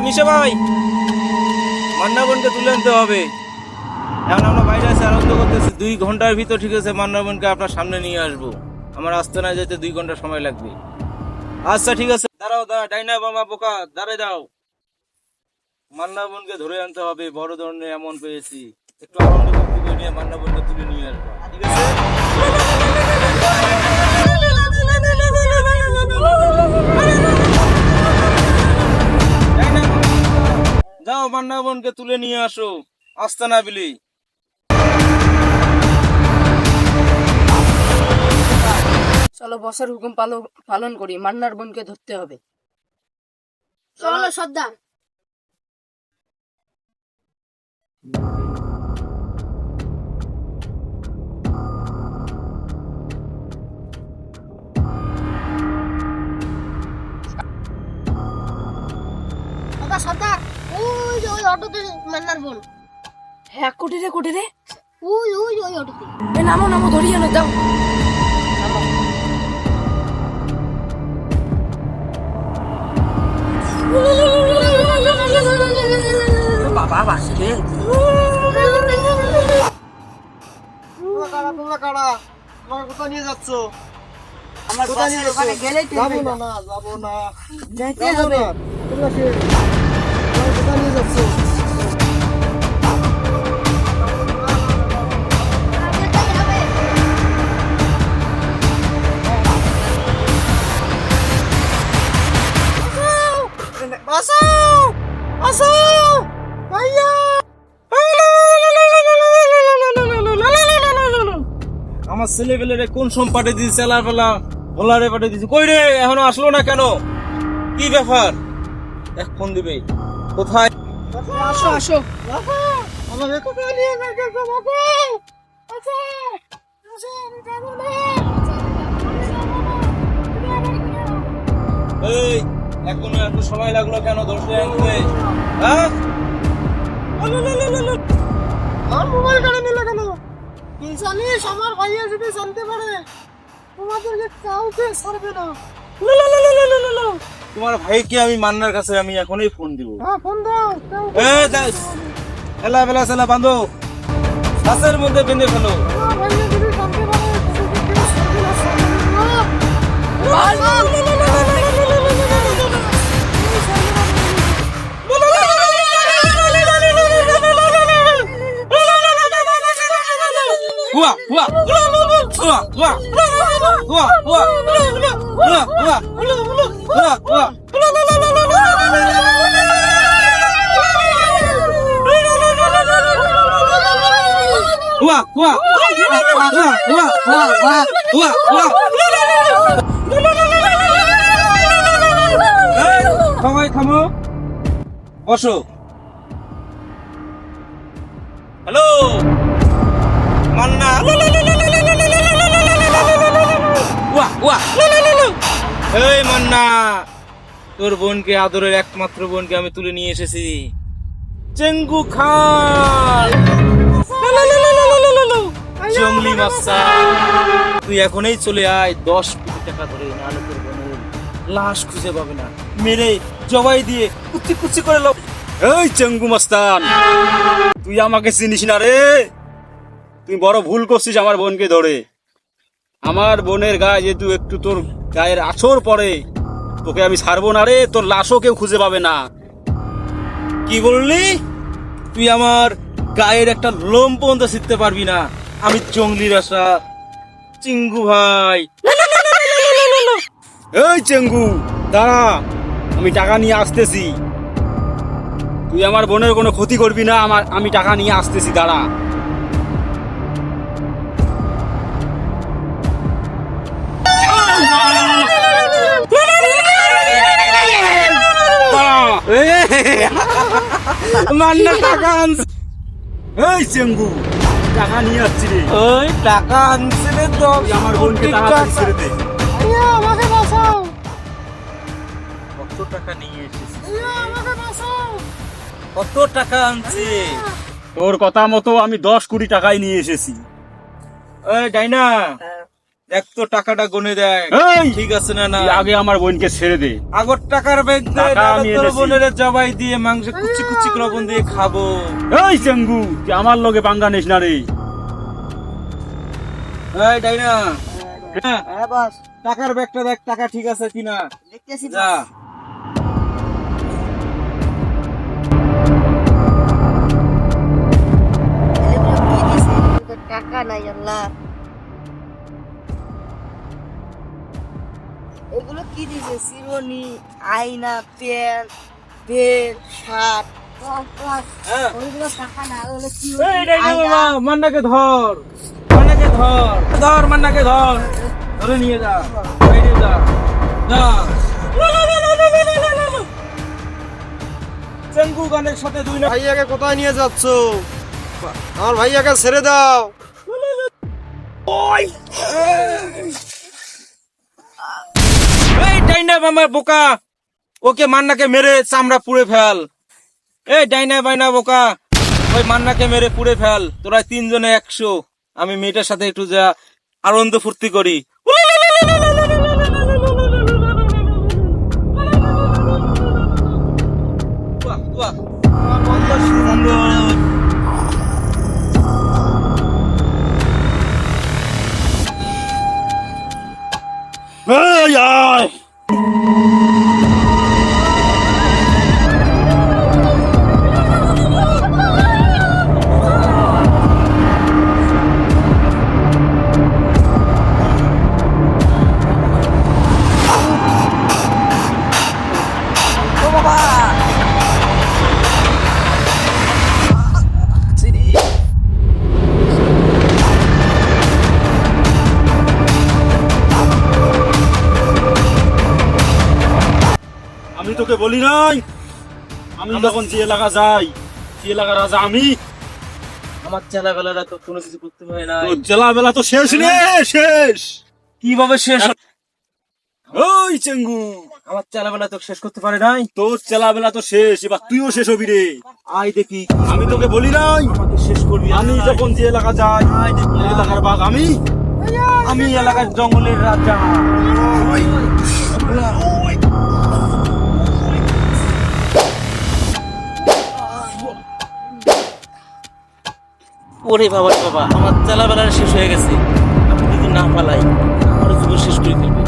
মিশা ভাই, মান্না বোনকে তুলে আনতে হবে। এখন আমরা বাইরে এসে আনন্দ করতেছি। 2 ঘন্টার ভিতর ঠিক আছে মান্না বোনকে আপনার সামনে নিয়ে আসবো। আমার আসতে না যেতে 2 ঘন্টা সময় লাগবে। আচ্ছা ঠিক আছে, দাঁড়াও ডাইনা বাবা বোকা দাঁড়ায় দাও। মান্না বোনকে ধরে আনতে হবে, বড় ধরনের এমন পেয়েছি। একটু আনন্দ করতে নিয়ে মান্না বোনকে তুলে নিয়ে আসবো, ঠিক আছে? যাও মান্না বোনকে তুলে নিয়ে আসো আস্তানা বিলি। চলো বসের হুকুম পালন করি, মান্নার বোনকে ধরতে হবে। চলো সর্দার। দাদা সর্দার, ওই যে ওই অটোতে মান্নার বোন। হ্যাঁ কোটি রে ওই ওই ওই অটোতে। এ নামো নামো, ধরিয়ে না যাও। বাবা বাসে তোমরা কারা আমার কোথায় নিয়ে যাচ্ছ? আমার কোথায় নিয়ে যাচ্ছ? গেলেই যাবো না যাবো না যাবো না। তোমরা কে? আমার কোথায় নিয়ে যাচ্ছ? বাঁচাও বাঁচাও ভাইয়া। আমার ছেলে পেলে কোন সোম পাঠে দিয়েছে, চেলা পেলা ভোলারে পাঠে দিয়েছে। কই রে, এখনো আসলো না কেন? কি ব্যাপার? ফোন দিবে কোথায়? আসো আসো। আমাকে কোথায় নিয়ে যাচ্ছ বাবা? এই এখনো এত সময় লাগলো কেন ধরতে আনতে? হ্যাঁ আমার মোবাইল কেন নিলে কেন? কি জানিস আমার ভাইয়া যদি জানতে পারে তোমাদেরকে কাউকে ছাড়বে না। তোমার ভাইকে আমি মান্নার কাছে আমি এখনই ফোন দিব। হ্যাঁ ফোন দাও। এলা বেলা সেলা বাঁধো, গাছের মধ্যে বেঁধে ফেলো। আমার ভাইয়া যদি জানতে পারে তোদেরকে কেউ ছাড়বে না, ছাড়বে না। হুয়া হুয়া হুয়া হুয়া হুয়া হুয়া হুয়া হুয়া হুয়া। হুয়া হুয়া হুয়া হুয়া হুয়া হুয়া। সবাই থামো, বসো। হ্যালো মান্না, এই মান্না, তোর বোনকে, আদরের একমাত্র বোনকে আমি তুলে নিয়ে এসেছি। চেঙ্গু খান, জঙ্গলি মাস্তা, তুই এখনই চলে আয়। 10 কোটি টাকা ধরে, নাহলে তোর বোনের লাশ খুঁজে পাবে না। মেরে জবাই দিয়ে কুচি কুচি করে লো। এই চেঙ্গু মাস্তান, তুই আমাকে চিনিস না রে। তুই বড় ভুল করছিস আমার বোনকে ধরে। আমার বোনের গায়ে যেহেতু একটু তোর গায়ের আছর পড়ে, তোকে আমি ছাড়বো না রে। তোর লাশও কেউ খুঁজে পাবে না। কি বললি? তুই আমার গায়ের একটা লোম পর্যন্ত ছিঁড়তে পারবি না। আমি জঙ্গলির আশা চিঙ্গু ভাই। এই চেঙ্গু দাঁড়া, আমি টাকা নিয়ে আসতেছি। তুই আমার বোনের কোনো ক্ষতি করবি না। আমি টাকা নিয়ে আসতেছি, দাঁড়া। মান্না টাকা আনছে। এই চেঙ্গু টাকা নিয়ে আসছি রে। ওই টাকা আনছে রে তো। তুই আমার বোনকে তাড়াতাড়ি ছেড়ে দে। ভাইয়া আমাকে বাঁচাও। কত টাকা নিয়ে এসেছিস? ভাইয়া আমাকে বাঁচাও। কত টাকা আনছে? তোর কথা মতো আমি 10 কোটি টাকাই নিয়ে এসেছি। ওই ডাইনা, দেখ তো টাকাটা গুনে দেখ এই! ঠিক আছে না না তুই আগে আমার বোনকে ছেড়ে দে। আগর টাকার ব্যাগ দে, টাকা নাহলে আমি তোর এনেছি। বোনের জবাই দিয়ে মাংস কুচি কুচি লবণ দিয়ে খাবো। এই চেঙ্গু, তুই আমার লগে পাঙ্গা নিস না রে। এই ডাইনা, হ্যাঁ, হ্যাঁ বস, টাকার ব্যাগটা দেখ, টাকা ঠিক আছে কিনা। দেখতেছি যা টাকা নাই আল্লাহ, এগুলো কি দিছে? শিরোনি, আয়না, প্যান্ট, বেল্ট, শার্ট। হ্যাঁ। ওইগুলো টাকা না, ওগুলো কি? এই ডাইনা বাবা, মান্নাকে ধর, মান্নাকে ধর, ধর মান্নাকে ধর, ধরে নিয়ে যা, বাইরে যা, যা। চেঙ্গু গানের সাথে দুই না। ভাইয়াকে কোথায় নিয়ে যাচ্ছ? আমার ভাইয়াকে ছেড়ে দাও। এই ডাইনা মামা বোকা, ওকে মান্নাকে মেরে চামড়া পুড়ে ফেল। এই ডাইনা বাইনা বোকা, ওই মান্নাকে মেরে পুড়ে ফেল। তোরা তিনজনে 100, আমি মেয়েটার সাথে একটু যা আনন্দ ফুর্তি করি। বাহ, বাহ, কত সুন্দর। এই আয়! আমি তোকে বলি নাই, আমি যখন যে এলাকা যাই, যে এলাকার রাজা আমি। আমার ছেলেবেলারা তো কোনো কিছু করতে পারে না। তোর জেলা বেলা তো শেষ রে, শেষ। কিভাবে শেষ? ওই চেঙ্গু, আমার ছেলেবেলা তো শেষ করতে পারে নাই। তোর চেলা বেলা তো শেষ, এবার তুইও শেষ হবি রে। আয় দেখি, আমি তোকে বলি নাই, আমাকে শেষ করবি। আমি যখন যে এলাকা যাই, এই এলাকার বাঘ আমি। আমি এলাকার জঙ্গলের রাজা। ওরে বাবা রে বাবা, আমার চালাবেলা শেষ হয়ে গেছে। আমি যদি না পালাই আমার জীবন শেষ করে ফেলবে।